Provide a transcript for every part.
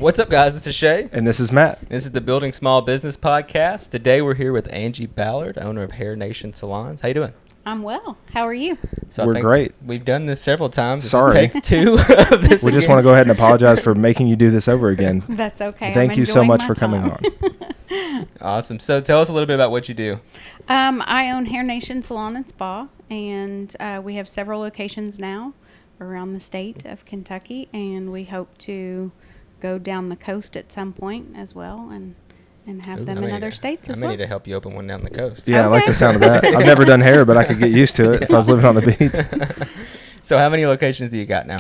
What's up, guys? This is Shae. And this is Matt. This is the Building Small Business Podcast. Today we're here with Angie Ballard, owner of Hair Nation Salons. How you doing? I'm well. How are you? So We're great. We've done this several times. This Sorry. is take 2 of this. We just want to go ahead and apologize for making you do this over again. That's okay. Thank I'm you so enjoying much my for coming time. on. Awesome. So tell us a little bit about what you do. I own Hair Nation Salon and Spa, and we have several locations now around the state of Kentucky, and we hope to go down the coast at some point as well and have them in other states as well. I may need to help you open one down the coast. Yeah, I like the sound of that. I've never done hair, but I could get used to it if I was living on the beach. So how many locations do you got now?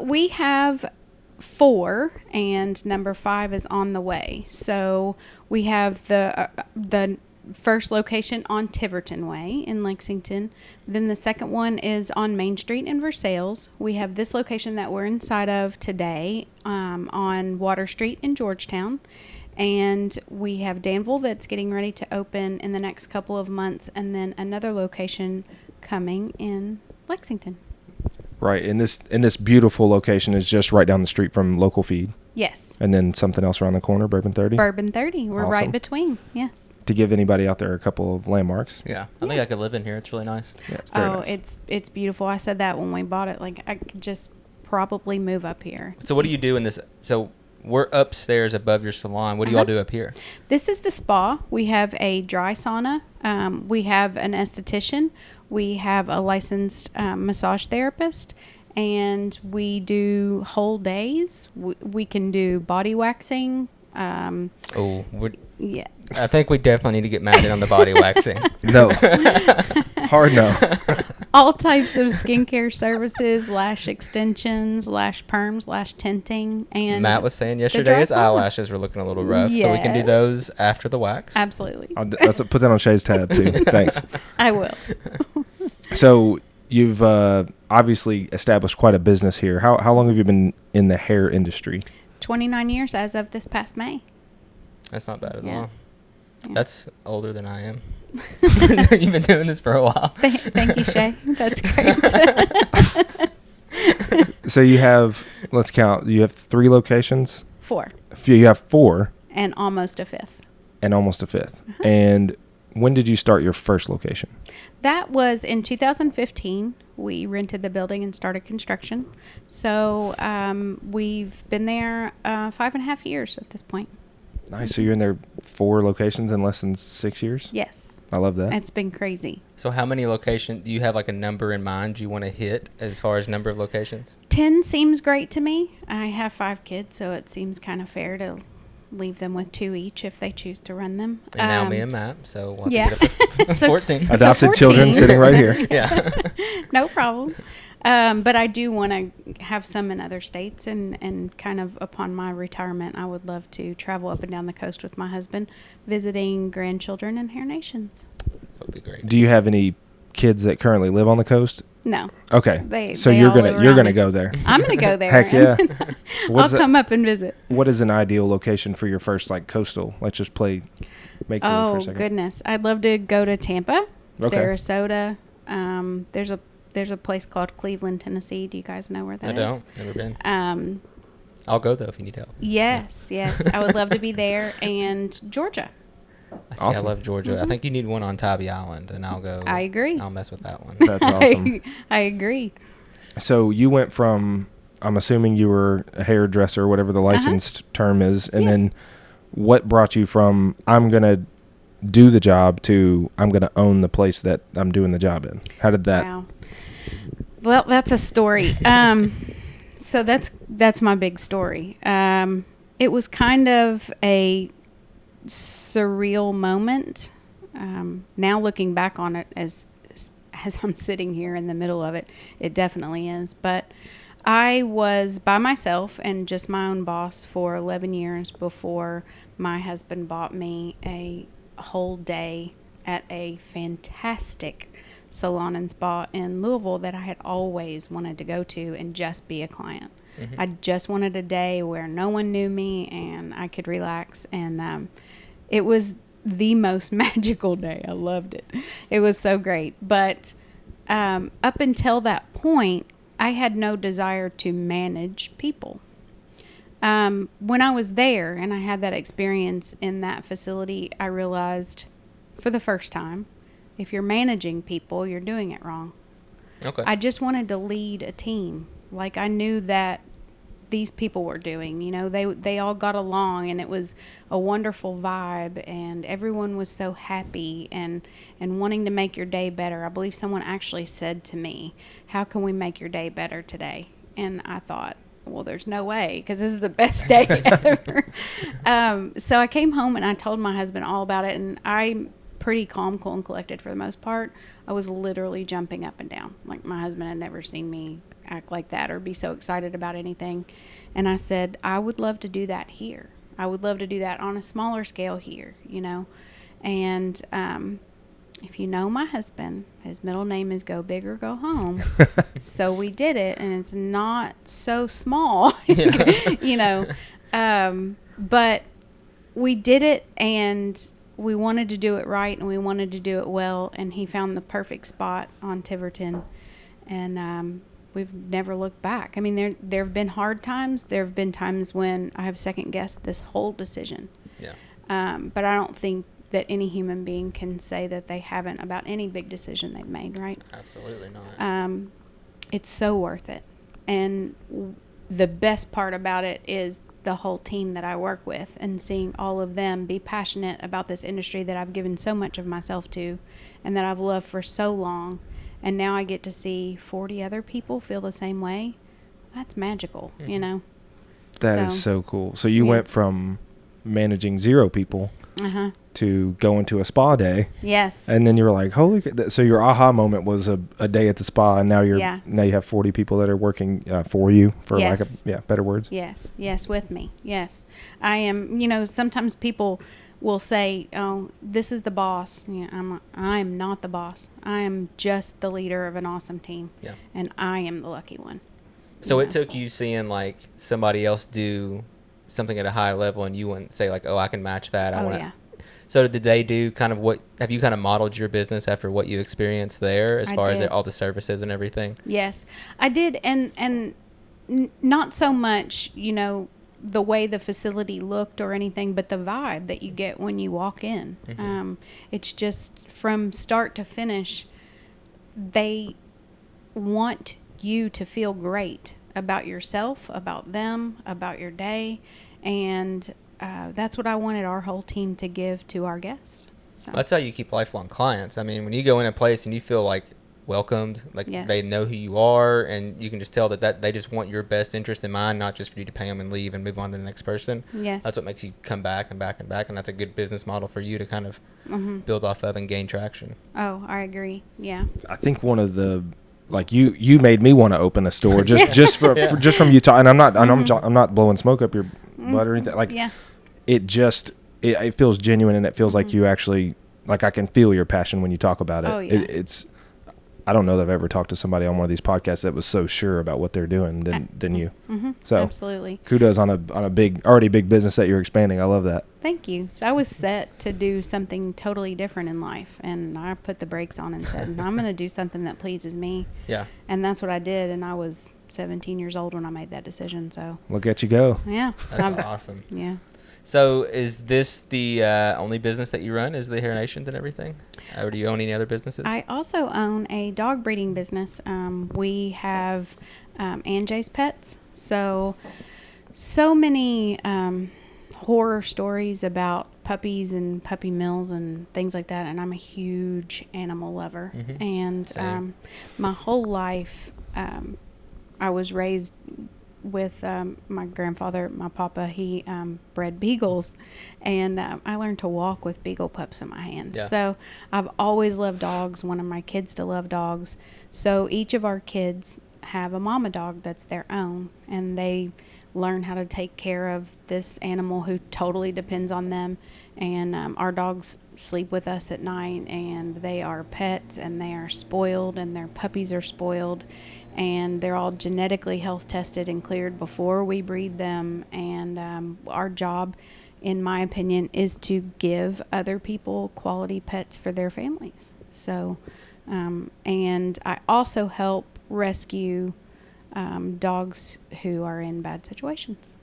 We have 4, and number 5 is on the way. So we have the first location on Tiverton Way in Lexington. Then the second one is on Main Street in Versailles. We have this location that we're inside of today on Water Street in Georgetown. And we have Danville that's getting ready to open in the next couple of months, and then another location coming in Lexington. Right, and this beautiful location is just right down the street from Local Feed. Yes. And then something else around the corner, Bourbon 30. Bourbon 30. We're Awesome. right between. Yes. To give anybody out there a couple of landmarks. Yeah. I think I could live in here. It's really nice. Yeah, it's very nice. It's beautiful. I said that when we bought it. Like, I could just probably move up here. So what do you do in this? So we're upstairs above your salon. What do you all do up here? This is the spa. We have a dry sauna. We have an esthetician. We have a licensed massage therapist. And we do whole days. We can do body waxing. Yeah. Yeah. I think we definitely need to get Matt in on the body waxing. No. Hard no. All types of skincare services, lash extensions, lash perms, lash tinting, and Matt was saying yesterday his eyelashes were looking a little rough, so we can do those after the wax. Absolutely. Put that on Shae's tab too. Thanks. I will. So you've obviously established quite a business here. How long have you been in the hair industry? 29 years as of this past May. That's not bad at all. Yes. Yeah. That's older than I am. You've been doing this for a while. Thank you, Shae. That's great. So you have, let's count, you have 3 locations? 4. You have 4. And almost a 5th. And almost a 5th. And when did you start your first location? That was in 2015. We rented the building and started construction. So we've been there 5.5 years at this point. Nice. So you're in there 4 locations in less than 6 years? Yes. I love that. It's been crazy. So how many locations, do you have like a number in mind you want to hit as far as number of locations? 10 seems great to me. I have 5 kids, so it seems kind of fair to leave them with 2 each if they choose to run them. And now me and Matt, so we'll have yeah. to get up to 14. Adopted 14. children sitting right here. Yeah. No problem. But I do want to have some in other states, and kind of upon my retirement, I would love to travel up and down the coast with my husband, visiting grandchildren and Hair Nations. That would be great. Do you have any kids that currently live on the coast? No. Okay. So they you're all live gonna around go there. I'm gonna go there. Heck yeah. I'll come up and visit. What is an ideal location for your first coastal? Let's just play make believe for a second. Goodness, I'd love to go to Tampa, Okay. Sarasota. There's a place called Cleveland, Tennessee. Do you guys know where that is? I don't. Never been. I'll go though if you need help. Yes. I would love to be there, and Georgia. I love Georgia. I think you need one on Tybee Island, and I'll go. I agree. I'll mess with that one. That's awesome. I agree. So you went from, I'm assuming you were a hairdresser, whatever the licensed term is, and then what brought you from I'm going to do the job to I'm going to own the place that I'm doing the job in? How did that? Wow. Well, that's a story. So that's my big story. It was kind of a surreal moment. Now looking back on it as I'm sitting here in the middle of it, it definitely is. But I was by myself and just my own boss for 11 years before my husband bought me a whole day at a fantastic salon and spa in Louisville that I had always wanted to go to and just be a client. Mm-hmm. I just wanted a day where no one knew me and I could relax. And it was the most magical day. I loved it. It was so great. But up until that point, I had no desire to manage people. When I was there and I had that experience in that facility, I realized for the first time, if you're managing people, you're doing it wrong. Okay. I just wanted to lead a team. Like I knew that these people were doing, they all got along and it was a wonderful vibe and everyone was so happy and wanting to make your day better. I believe someone actually said to me, how can we make your day better today? And I thought, well, there's no way because this is the best day ever. So I came home and I told my husband all about it, and I'm pretty calm, cool, and collected for the most part. I was literally jumping up and down. Like my husband had never seen me act like that or be so excited about anything. And I said, I would love to do that here. I would love to do that on a smaller scale here, And if you know my husband, his middle name is Go Big or Go Home. So we did it, and it's not so small, but we did it, and we wanted to do it right, and we wanted to do it well, and he found the perfect spot on Tiverton, and we've never looked back. I mean, there have been hard times. There have been times when I have second-guessed this whole decision. Yeah. But I don't think that any human being can say that they haven't about any big decision they've made, right? Absolutely not. It's so worth it. And the best part about it is the whole team that I work with and seeing all of them be passionate about this industry that I've given so much of myself to and that I've loved for so long. And now I get to see 40 other people feel the same way. That's magical, That is so cool. So you went from managing 0 people to going to a spa day. Yes. And then you were like, holy, so your aha moment was a day at the spa, and now you have 40 people that are working for you, for lack of better words. Yes, with me. Yes. I am, sometimes people will say, oh, this is the boss. I'm not the boss. I am just the leader of an awesome team. Yeah. And I am the lucky one. So it took you seeing like somebody else do something at a high level and you wouldn't say like, oh, I can match that. So did they do kind of have you kind of modeled your business after what you experienced there as far as all the services and everything? Yes, I did. And not so much, the way the facility looked or anything, but the vibe that you get when you walk in. Mm-hmm. It's just from start to finish, they want you to feel great about yourself, about them, about your day. And that's what I wanted our whole team to give to our guests. So that's how you keep lifelong clients. I mean, when you go in a place and you feel like welcomed, like they know who you are, and you can just tell that they just want your best interest in mind, not just for you to pay them and leave and move on to the next person. Yes. That's what makes you come back and back and back, and that's a good business model for you to kind of build off of and gain traction. Oh, I agree. Yeah. I think one of the you made me want to open a store just from you talking. And I'm not blowing smoke up your butt or anything. It feels genuine, and it feels like you actually, like, I can feel your passion when you talk about it. Oh, yeah. It's I don't know that I've ever talked to somebody on one of these podcasts that was so sure about what they're doing than you. Mm-hmm. So absolutely. Kudos on a already big business that you're expanding. I love that. Thank you. I was set to do something totally different in life, and I put the brakes on and said, I'm going to do something that pleases me. Yeah. And that's what I did, and I was 17 years old when I made that decision. So look at you go. Yeah. That's awesome. Yeah. So is this the only business that you run, is the Hair Nations and everything? Or do you own any other businesses? I also own a dog breeding business. We have Angie's Pets. So many horror stories about puppies and puppy mills and things like that. And I'm a huge animal lover. Mm-hmm. And my whole life, I was raised with my grandfather, my papa. He bred beagles, and I learned to walk with beagle pups in my hands. Yeah. So I've always loved dogs, wanted my kids to love dogs. So each of our kids have a mama dog that's their own, and they learn how to take care of this animal who totally depends on them. And our dogs sleep with us at night, and they are pets, and they are spoiled, and their puppies are spoiled. And they're all genetically health tested and cleared before we breed them. And our job, in my opinion, is to give other people quality pets for their families. So, and I also help rescue dogs who are in bad situations.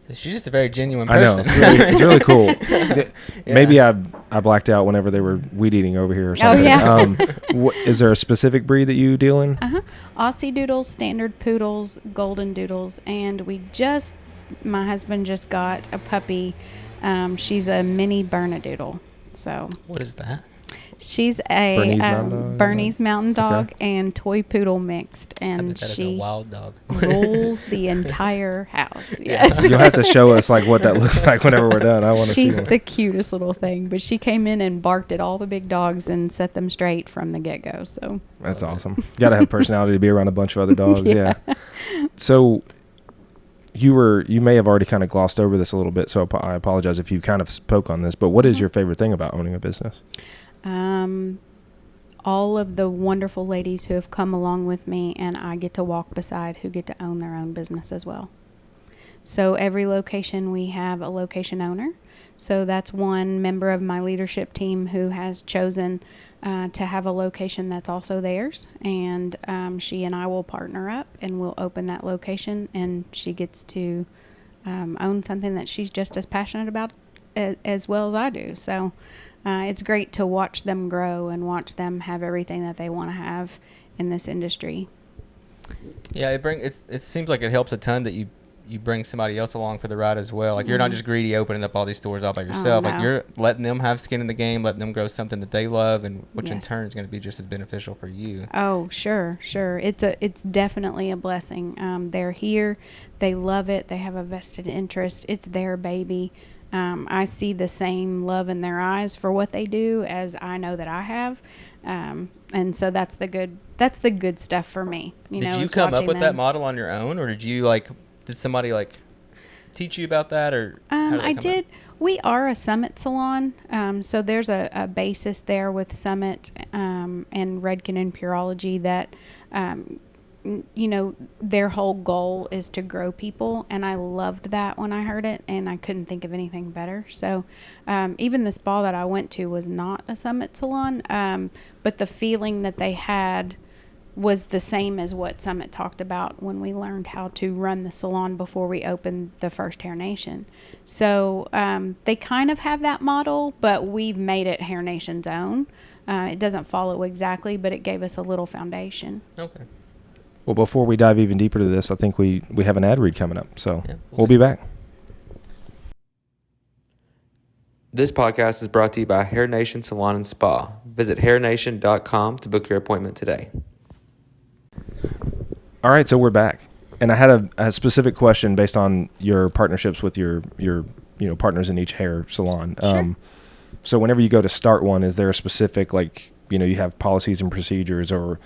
She's just a very genuine I know. person. It's really cool. Yeah. Maybe I blacked out whenever they were weed eating over here or something. Oh, yeah. Is there a specific breed that you deal in? Aussie Doodles, Standard Poodles, Golden Doodles, and my husband just got a puppy. She's a mini Bernedoodle. So what is that? She's a Bernese Mountain Dog and Toy Poodle mixed, and that is she a wild dog. rules the entire house. Yes. You'll have to show us like what that looks like whenever we're done. I want to see. She's the cutest little thing, but she came in and barked at all the big dogs and set them straight from the get-go. So that's awesome. You got to have personality to be around a bunch of other dogs. Yeah. So you may have already kind of glossed over this a little bit, so I apologize if you kind of spoke on this, but what is your favorite thing about owning a business? All of the wonderful ladies who have come along with me and I get to walk beside, who get to own their own business as well. So every location, we have a location owner. So that's one member of my leadership team who has chosen to have a location that's also theirs. And she and I will partner up and we'll open that location, and she gets to own something that she's just as passionate about as well as I do. So it's great to watch them grow and watch them have everything that they want to have in this industry. Yeah, it seems like it helps a ton that you bring somebody else along for the ride as well. Like, you're not just greedy opening up all these stores all by yourself. Oh, no. Like, you're letting them have skin in the game, letting them grow something that they love, and which in turn is going to be just as beneficial for you. Oh, sure. It's definitely a blessing. They're here. They love it. They have a vested interest. It's their baby. I see the same love in their eyes for what they do as I know that I have. And so that's the good stuff for me. Did you come up with that model on your own, or did somebody teach you about that, or I did. We are a Summit salon, so there's a basis there with Summit and Redken and Pureology that their whole goal is to grow people, and I loved that when I heard it, and I couldn't think of anything better. So even the spa that I went to was not a Summit salon, but the feeling that they had was the same as what Summit talked about when we learned how to run the salon before we opened the first Hair Nation. So they kind of have that model, but we've made it Hair Nation's own. It doesn't follow exactly, but it gave us a little foundation. Okay. Well, before we dive even deeper to this, I think we have an ad read coming up, so yeah, we'll be back. This podcast is brought to you by Hair Nation Salon and Spa. Visit hairnation.com to book your appointment today. All right, so we're back, and I had a specific question based on your partnerships with your partners in each hair salon. Sure. So whenever you go to start one, is there a specific you have policies and procedures, or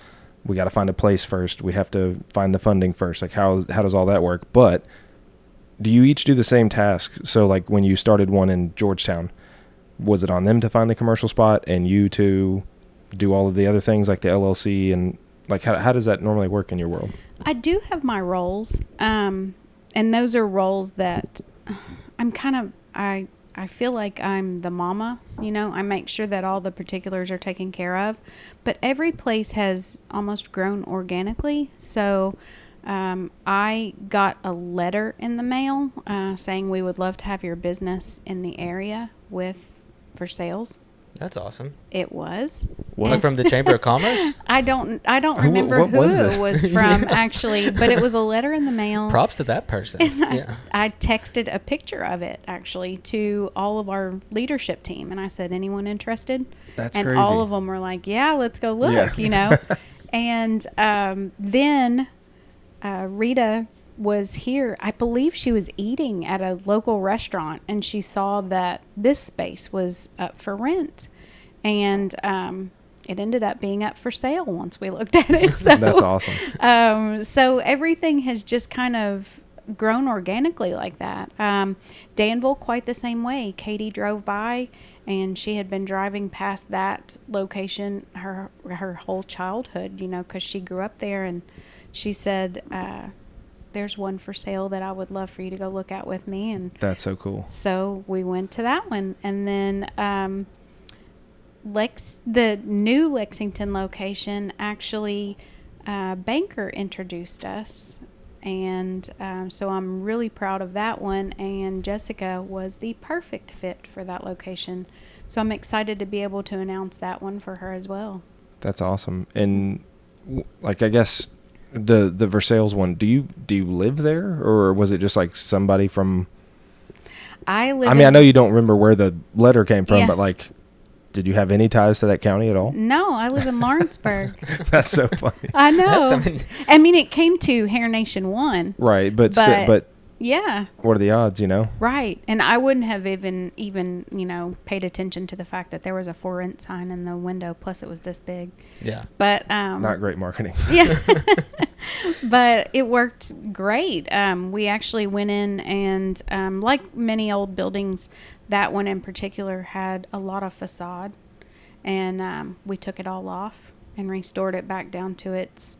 we got to find a place first, we have to find the funding first? Like how does all that work? But do you each do the same task? So like when you started one in Georgetown, was it on them to find the commercial spot and you to do all of the other things like the LLC, and like how does that normally work in your world? I do have my roles, and those are roles that I'm I feel like I'm the mama, I make sure that all the particulars are taken care of, but every place has almost grown organically. So I got a letter in the mail saying we would love to have your business in the area for sales. That's awesome. It was. What? Like from the Chamber of Commerce? I don't remember who it was from actually, but it was a letter in the mail. Props to that person. And I texted a picture of it actually to all of our leadership team, and I said, anyone interested? That's and crazy. All of them were like, yeah, let's go look, And then Rita was here. I believe she was eating at a local restaurant, and she saw that this space was up for rent, and it ended up being up for sale once we looked at it. So that's awesome. So everything has just kind of grown organically like that. Danville, quite the same way. Katie drove by, and she had been driving past that location her whole childhood, because she grew up there, and she said, there's one for sale that I would love for you to go look at with me. And that's so cool. So we went to that one. And then the new Lexington location, actually, Banker introduced us. And so I'm really proud of that one. And Jessica was the perfect fit for that location. So I'm excited to be able to announce that one for her as well. That's awesome. And like, I guess the Versailles one, do you live there, or was it just like somebody from? I know you don't remember where the letter came from, but like, did you have any ties to that county at all? No, I live in Lawrenceburg. That's so funny. I know. I mean, it came to Hair Nation 1. Right, but yeah. What are the odds, Right. And I wouldn't have even, paid attention to the fact that there was a for rent sign in the window. Plus it was this big. Yeah. But, not great marketing. Yeah. But it worked great. We actually went in and, like many old buildings, that one in particular had a lot of facade, and, we took it all off and restored it back down to its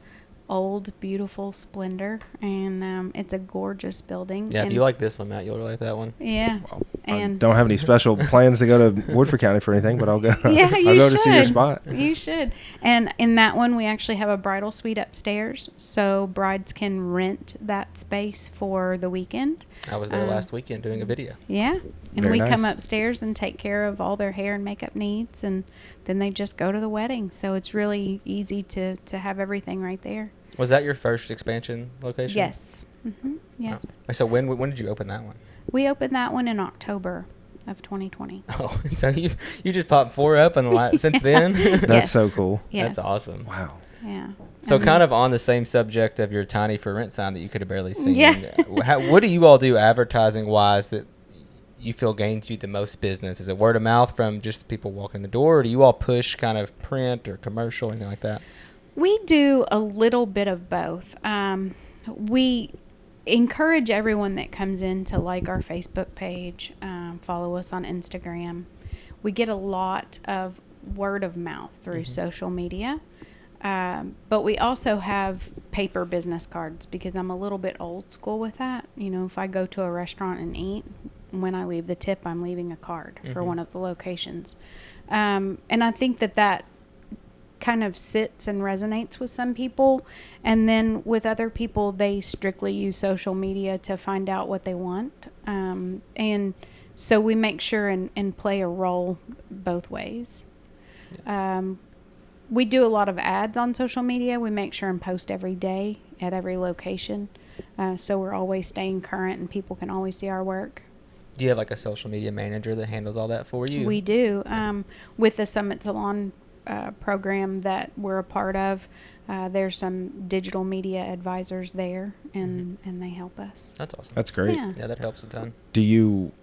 old, beautiful splendor, and it's a gorgeous building. Yeah, if you like this one, Matt, you'll like that one. Yeah. Well, and I don't have any special plans to go to Woodford County for anything, but I'll go. Yeah, I'll go to see your spot. You should. And in that one, we actually have a bridal suite upstairs, so brides can rent that space for the weekend. I was there last weekend doing a video. Yeah, and Very we nice. come upstairs and take care of all their hair and makeup needs, and then they just go to the wedding. So it's really easy to have everything right there. Was that your first expansion location? Yes. Mm-hmm. Yes. Oh. So when did you open that one? We opened that one in October of 2020. Oh, so you just popped 4 up since then? That's Yes. so cool. Yes. That's awesome. Wow. Yeah. So kind of on the same subject of your tiny for rent sign that you could have barely seen. Yeah. What do you all do advertising wise that you feel gains you the most business? Is it word of mouth from just people walking the door, or do you all push kind of print or commercial, anything like that? We do a little bit of both. We encourage everyone that comes in to like our Facebook page, follow us on Instagram. We get a lot of word of mouth through social media. But we also have paper business cards because I'm a little bit old school with that. If I go to a restaurant and eat, when I leave the tip, I'm leaving a card for one of the locations. And I think that kind of sits and resonates with some people, and then with other people they strictly use social media to find out what they want, and so we make sure and play a role both ways. We do a lot of ads on social media. We make sure and post every day at every location, so we're always staying current and people can always see our work. Do you have like a social media manager that handles all that for you? We do. With the Summit Salon program that we're a part of, there's some digital media advisors there, and they help us. That's awesome. That's great. Yeah, that helps a ton.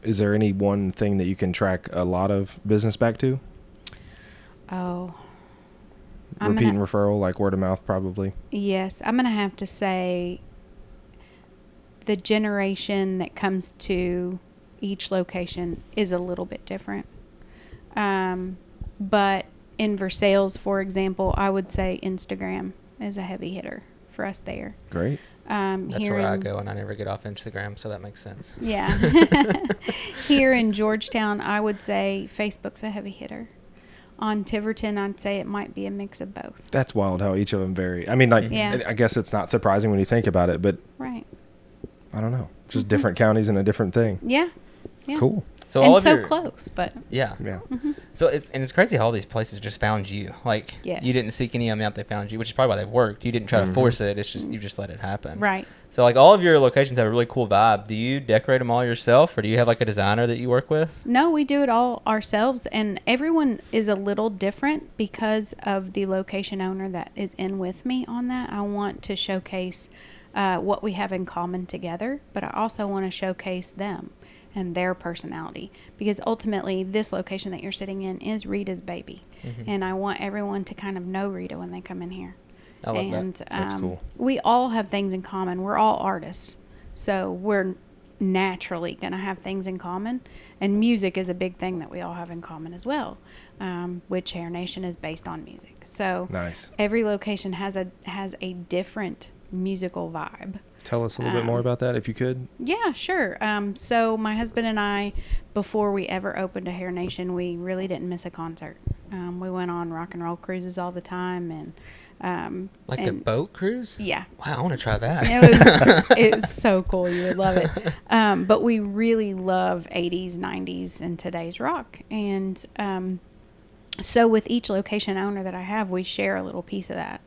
Is there any one thing that you can track a lot of business back to? Oh. Repeat and referral, like word of mouth, probably. Yes. I'm going to have to say the generation that comes to each location is a little bit different. But in Versailles, for example, I would say Instagram is a heavy hitter for us there. Great. That's where I go, and I never get off Instagram, so that makes sense. Yeah. Here in Georgetown, I would say Facebook's a heavy hitter. On Tiverton, I'd say it might be a mix of both. That's wild how each of them vary. I mean, like, I guess it's not surprising when you think about it, but right. I don't know. Just different counties and a different thing. Yeah. Yeah. Cool. So and all of so your, close, but yeah. Mm-hmm. So it's crazy how all these places just found you. Like you didn't seek any of them out; they found you, which is probably why they worked. You didn't try to force it; it's just you just let it happen. Right. So like all of your locations have a really cool vibe. Do you decorate them all yourself, or do you have like a designer that you work with? No, we do it all ourselves, and everyone is a little different because of the location owner that is in with me on that. I want to showcase what we have in common together, but I also want to showcase them and their personality, because ultimately this location that you're sitting in is Rita's baby. And I want everyone to kind of know Rita when they come in here. I love that. That's cool. We all have things in common. We're all artists, so we're naturally going to have things in common, and music is a big thing that we all have in common as well, which Hair Nation is based on music. So nice. Every location has a different musical vibe. Tell us a little bit more about that, if you could. Yeah, sure. So my husband and I, before we ever opened a Hair Nation, we really didn't miss a concert. We went on rock and roll cruises all the time, and a boat cruise. Yeah. Wow, I want to try that. It was so cool. You would love it. But we really love 80s, 90s, and today's rock. And so with each location owner that I have, we share a little piece of that.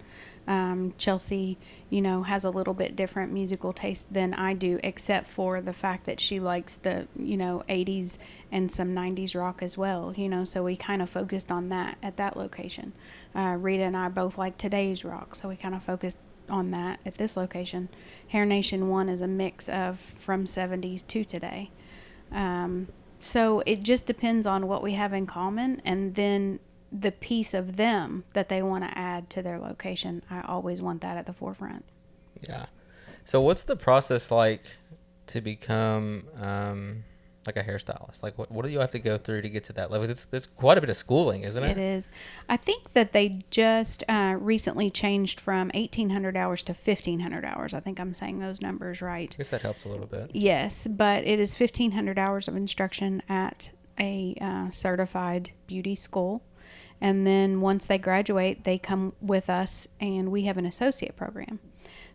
Chelsea, has a little bit different musical taste than I do, except for the fact that she likes the, 80s and some 90s rock as well, so we kind of focused on that at that location. Rita and I both like today's rock, so we kind of focused on that at this location. Hair Nation 1 is a mix of from 70s to today. So it just depends on what we have in common, and then the piece of them that they want to add to their location. I always want that at the forefront. Yeah. So what's the process like to become like a hairstylist? Like what do you have to go through to get to that level? It's quite a bit of schooling, isn't it? It is. I think that they just recently changed from 1,800 hours to 1,500 hours. I think I'm saying those numbers right. I guess that helps a little bit. Yes, but it is 1,500 hours of instruction at a certified beauty school. And then once they graduate, they come with us, and we have an associate program.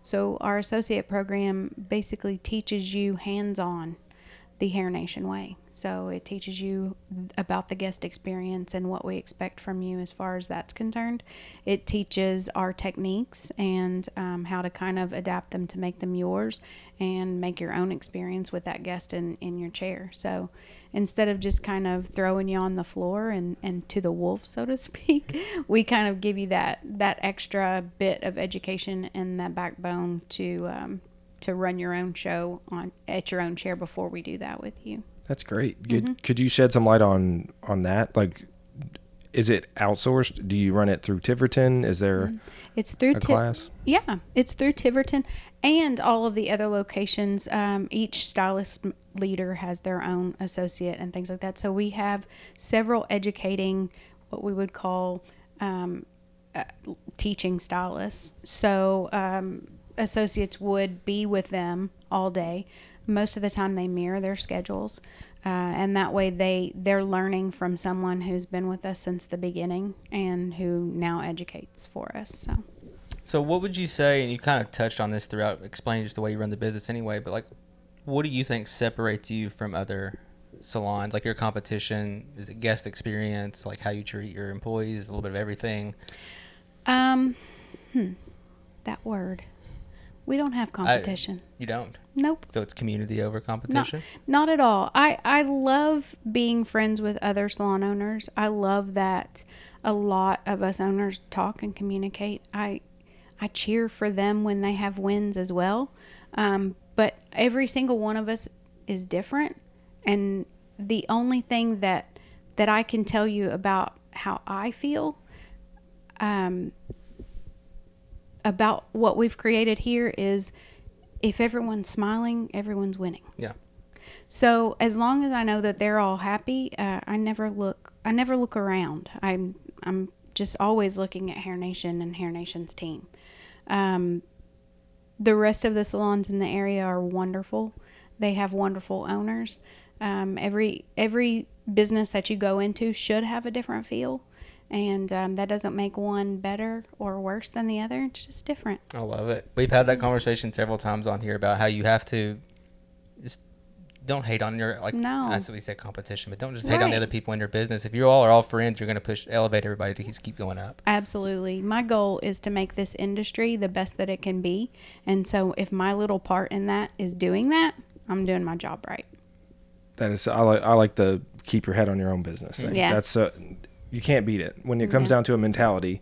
So our associate program basically teaches you hands-on the Hair Nation way. So it teaches you about the guest experience and what we expect from you as far as that's concerned. It teaches our techniques and how to kind of adapt them to make them yours and make your own experience with that guest in your chair. So instead of just kind of throwing you on the floor and to the wolves, so to speak, we kind of give you that extra bit of education and that backbone to run your own show at your own chair before we do that with you. That's great. Could you shed some light on that? Like, is it outsourced? Do you run it through Tiverton? Is there it's through a class? Yeah, it's through Tiverton and all of the other locations. Each stylist leader has their own associate and things like that. So we have several educating, what we would call teaching stylists. So associates would be with them all day. Most of the time they mirror their schedules, and that way they're learning from someone who's been with us since the beginning and who now educates for us. So what would you say, and you kind of touched on this throughout explaining just the way you run the business anyway, but like what do you think separates you from other salons? Like your competition, is it guest experience, like how you treat your employees, a little bit of everything? That word. We don't have competition. You don't? Nope. So it's community over competition? Not at all. I love being friends with other salon owners. I love that a lot of us owners talk and communicate. I cheer for them when they have wins as well. But every single one of us is different. And the only thing that I can tell you about how I feel about what we've created here is if everyone's smiling, everyone's winning. Yeah. So as long as I know that they're all happy, I never look around. I'm just always looking at Hair Nation and Hair Nation's team. The rest of the salons in the area are wonderful. They have wonderful owners. Every business that you go into should have a different feel. And that doesn't make one better or worse than the other. It's just different. I love it. We've had that conversation several times on here about how you have to just don't hate on your, like, no. That's what we say, competition, but don't just hate on the other people in your business. If you all are all friends, you're going to elevate everybody to keep going up. Absolutely. My goal is to make this industry the best that it can be. And so if my little part in that is doing that, I'm doing my job right. That is, I like the keep your head on your own business thing. Yeah. That's you can't beat it. When it comes down to a mentality,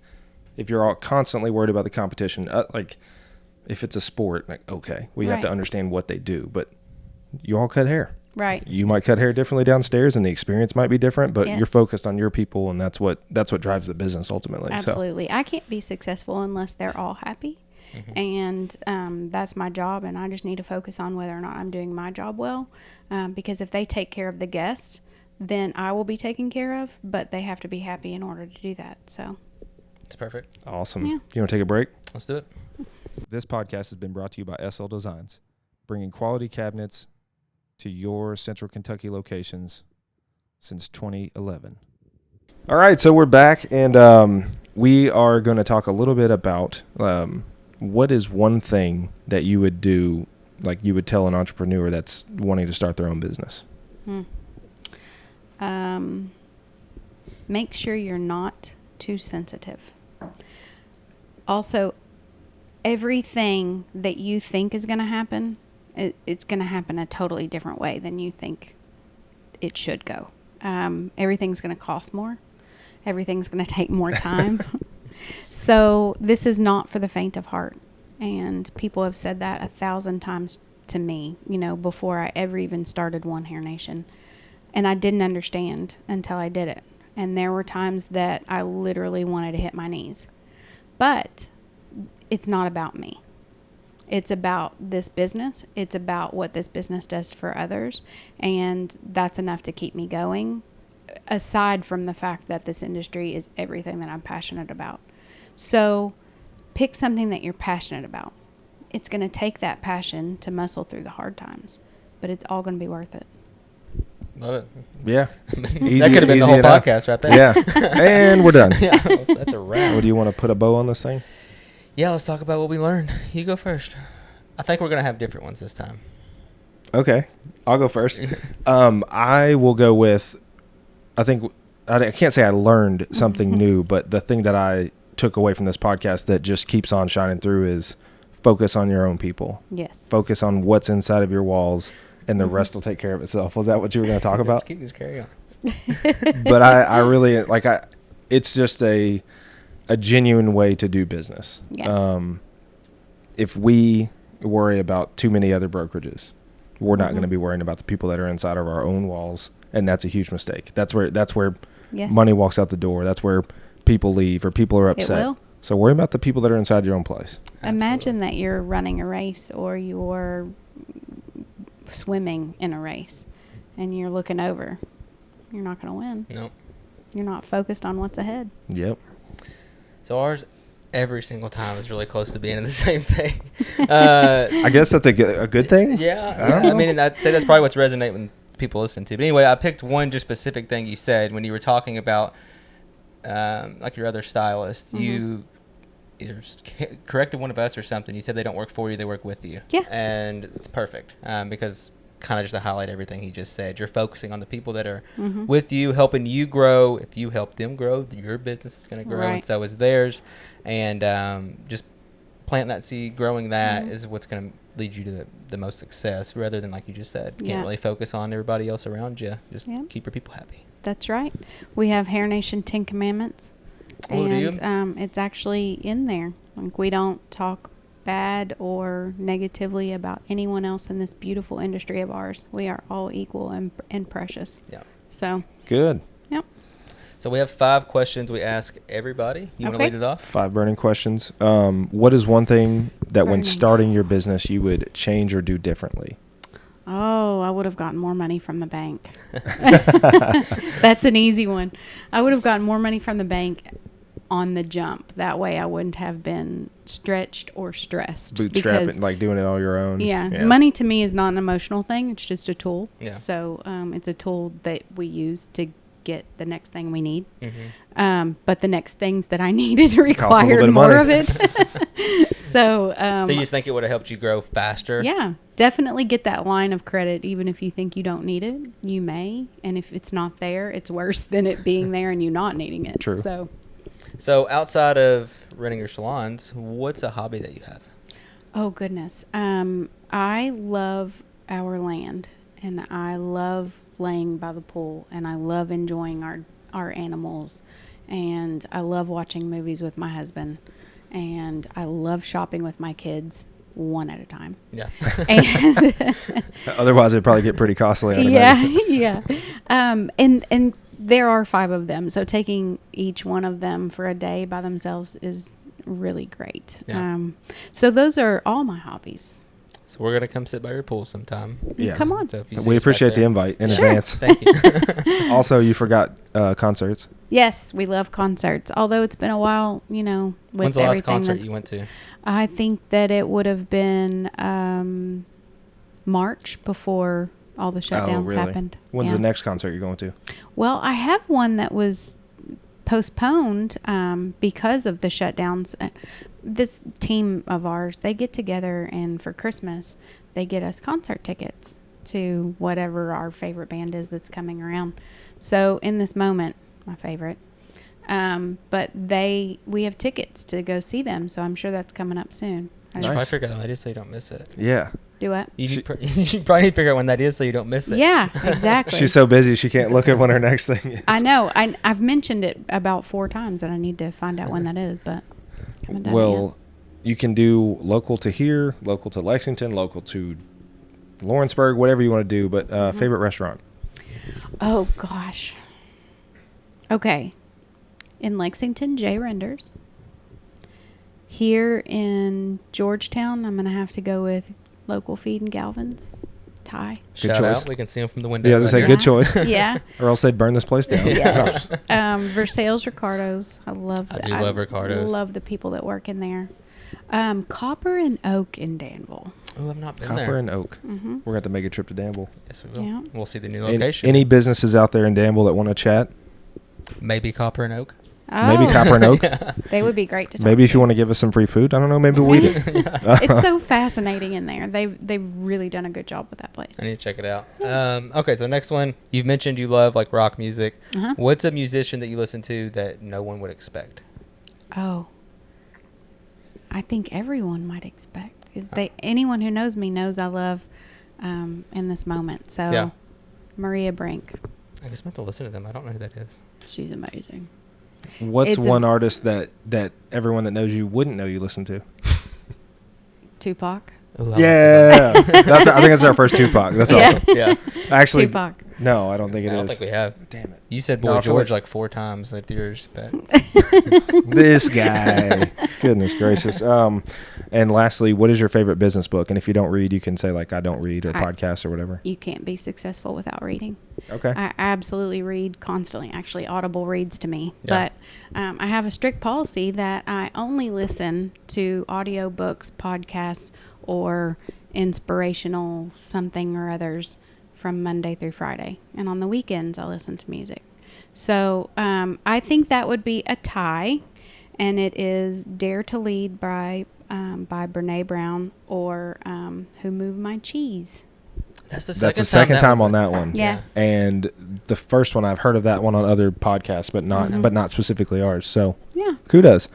if you're all constantly worried about the competition, like if it's a sport, like, okay, we have to understand what they do, but you all cut hair. Right. You might cut hair differently downstairs and the experience might be different, but you're focused on your people, and that's what drives the business ultimately. Absolutely. So. I can't be successful unless they're all happy. Mm-hmm. And that's my job, and I just need to focus on whether or not I'm doing my job well, because if they take care of the guests, then I will be taken care of, but they have to be happy in order to do that. So it's perfect. Awesome. Yeah. You want to take a break? Let's do it. This podcast has been brought to you by SL Designs, bringing quality cabinets to your Central Kentucky locations since 2011. All right, so we're back, and we are going to talk a little bit about what is one thing that you would do, like you would tell an entrepreneur that's wanting to start their own business. Make sure you're not too sensitive. Also, everything that you think is going to happen, it's going to happen a totally different way than you think it should go. Everything's going to cost more. Everything's going to take more time. So this is not for the faint of heart. And people have said that 1,000 times to me, before I ever even started One Hair Nation. And I didn't understand until I did it. And there were times that I literally wanted to hit my knees. But it's not about me. It's about this business. It's about what this business does for others. And that's enough to keep me going, aside from the fact that this industry is everything that I'm passionate about. So pick something that you're passionate about. It's going to take that passion to muscle through the hard times, but it's all going to be worth it. Love it. Yeah. That could have been the whole podcast right there. Yeah. And we're done. Yeah, that's a wrap. What, do you want to put a bow on this thing? Yeah, let's talk about what we learned. You go first. I think we're going to have different ones this time. Okay. I'll go first. I will go with, I can't say I learned something new, but the thing that I took away from this podcast that just keeps on shining through is focus on your own people. Yes. Focus on what's inside of your walls, and the rest will take care of itself. Was that what you were going to talk about? Just keep this carry on. But I really it's just a genuine way to do business. Yeah. If we worry about too many other brokerages, we're not going to be worrying about the people that are inside of our own walls, and that's a huge mistake. That's where Yes. money walks out the door. That's where people leave or people are upset. It will. So worry about the people that are inside your own place. Imagine that you're running a race or you're swimming in a race and you're looking over. You're not going to win. Nope. You're not focused on what's ahead. Yep. So ours, every single time, is really close to being in the same thing. I guess that's a good thing. Yeah. I mean, I'd say that's probably what's resonating with people listening to. But anyway, I picked one just specific thing you said when you were talking about like your other stylist. You either corrected one of us or something. You said they don't work for you, they work with you. Yeah. And it's perfect because kind of just to highlight everything he just said, you're focusing on the people that are with you, helping you grow. If you help them grow, your business is going to grow, and so is theirs. And just planting that seed, growing that is what's going to lead you to the most success, rather than, like you just said, can't really focus on everybody else around you. Just keep your people happy. That's right. We have Hair Nation 10 Commandments. Oh, do you? It's actually in there. Like, we don't talk bad or negatively about anyone else in this beautiful industry of ours. We are all equal and precious. Yeah. So. Good. Yep. So we have 5 questions we ask everybody. You want to lead it off? 5 burning questions. What is one thing that when starting your business you would change or do differently? Oh, I would have gotten more money from the bank. That's an easy one. I would have gotten more money from the bank on the jump. That way I wouldn't have been stretched or stressed. Bootstrapping, like doing it all your own. Yeah. Money to me is not an emotional thing. It's just a tool. Yeah. So it's a tool that we use to get the next thing we need. But the next things that I needed required more of it. So you just think it would have helped you grow faster? Yeah. Definitely get that line of credit. Even if you think you don't need it, you may. And if it's not there, it's worse than it being there and you not needing it. True. So outside of running your salons, what's a hobby that you have? Oh, goodness. I love our land, and I love laying by the pool, and I love enjoying our animals, and I love watching movies with my husband, and I love shopping with my kids one at a time. Yeah. And otherwise it'd probably get pretty costly. Yeah. And there are 5 of them, so taking each one of them for a day by themselves is really great. Yeah. So those are all my hobbies. So we're going to come sit by your pool sometime. Yeah. Come on. So if you see We us appreciate back the there- invite in Sure. advance. Thank you. Also, you forgot concerts. Yes, we love concerts. Although it's been a while, with When's the last everything concert you went to? I think that it would have been March before all the shutdowns happened. When's Yeah. the next concert you're going to? Well, I have one that was postponed because of the shutdowns. This team of ours, they get together, and for Christmas, they get us concert tickets to whatever our favorite band is that's coming around. So in this moment, my favorite, but we have tickets to go see them, so I'm sure that's coming up soon. You should probably figure out when that is so you don't miss it. Yeah. Do what? You should probably need to figure out when that is so you don't miss it. Yeah, exactly. She's so busy she can't look at when her next thing is. I know. I've mentioned it about 4 times, and I need to find out when that is, but haven't done it yet. You can do local to here, local to Lexington, local to Lawrenceburg, whatever you want to do, but favorite restaurant? Oh, gosh. Okay. In Lexington, Jay Renders. Here in Georgetown, I'm going to have to go with Local Feed and Galvin's. Thai. Shout choice. out. We can see them from the window. Yeah, I was going to say, good choice. Yeah. Or else they'd burn this place down. Yes. Versailles Ricardo's. I love that. I do love Ricardo's. I love the people that work in there. Copper and Oak in Danville. Oh, I've not been there. Copper and Oak. Mm-hmm. We're going to have to make a trip to Danville. Yes, we will. Yeah. We'll see the new location. Any businesses out there in Danville that want to chat? Maybe Copper and Oak. Oh. Maybe Copper and Oak. Yeah. They would be great to talk Maybe if to. you want to give us some free food. I don't know. Maybe we It's so fascinating in there. They've really done a good job with that place. I need to check it out. Okay, so next one. You've mentioned you love like rock music. Uh-huh. What's a musician that you listen to that no one would expect? Oh. I think everyone might expect. Anyone who knows me knows I love In This Moment. So Yeah. Maria Brink. I just meant to listen to them. I don't know who that is. She's amazing. What's It's one artist that everyone that knows you wouldn't know you listen to? Tupac. Ooh, Yeah. I think that's our first Tupac. That's Yeah. awesome. Yeah. Actually, Tupac. no, I don't think it I don't is. think we have. Damn it. You said No, Boy I feel George like- like 4 times like yours, but This guy. Goodness gracious. And lastly, what is your favorite business book? And if you don't read, you can say like I don't read or podcast or whatever. You can't be successful without reading. Okay. I absolutely read constantly. Actually, Audible reads to me. Yeah. But I have a strict policy that I only listen to audiobooks, podcasts, or inspirational something or others from Monday through Friday. And on the weekends, I listen to music. So I think that would be a tie. And it is Dare to Lead by Brene Brown or Who Moved My Cheese. that's the second time was on that one. Yes. And the first one I've heard of that one on other podcasts, but not specifically ours. So Yeah. kudos.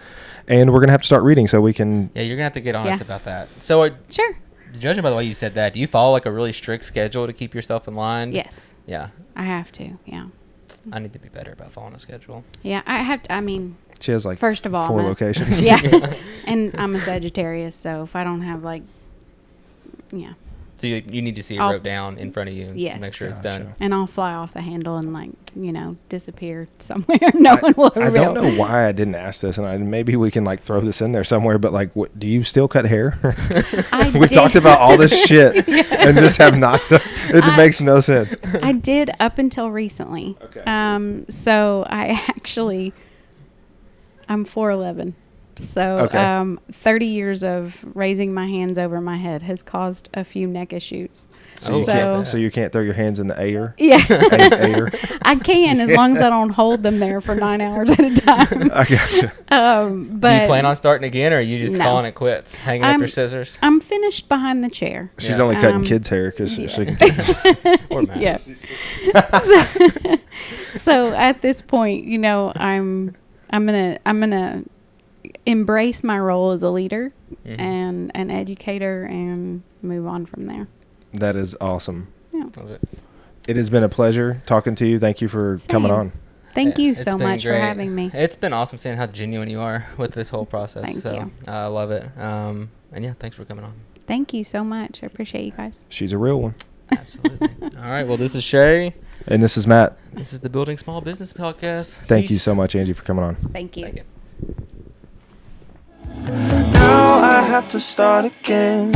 And we're gonna have to start reading so we can. Yeah, you're gonna have to get honest Yeah. about that. So, Sure. judging by the way you said that, do you follow like a really strict schedule to keep yourself in line? Yes. Yeah. I have to. Yeah. I need to be better about following a schedule. Yeah. I have to. I mean, She has like first of all, 4 locations. Yeah. And I'm a Sagittarius, so if I don't have like, yeah. So you need to see it I'll- wrote down in front of you Yes. to make sure it's Gotcha. done. And I'll fly off the handle and like, disappear somewhere. No one will I reveal. don't know why I didn't ask this, and maybe we can like throw this in there somewhere. But like, do you still cut hair? We did. talked about all this shit and just have not. It makes no sense. I did up until recently. Okay. So I actually, I'm 4'11". So Okay. 30 years of raising my hands over my head has caused a few neck issues. So you can't throw your hands in the air. Yeah. Air. I can, as long as I don't hold them there for 9 hours at a time. I gotcha. But Do you plan on starting again, or are you just No. calling it quits, hanging up your scissors? I'm finished behind the chair. She's Yeah. only cutting kids' hair because yeah. she can. Or Matt? Yeah. so at this point, I'm gonna embrace my role as a leader Mhm. and an educator and move on from there. That is awesome. Yeah. Love it. It has been a pleasure talking to you. Thank you for coming Same. on. Thank Yeah, you it's so been much for great. having me. It's been awesome seeing how genuine you are with this whole process. Thank you. I love it. And yeah, thanks for coming on. Thank you so much. I appreciate you guys. She's a real one. Absolutely. All right. Well, this is Shae. And this is Matt. This is the Building Small Business Podcast. Thank you Peace. so much, Angie, for coming on. Thank you. Thank you. Now I have to start again.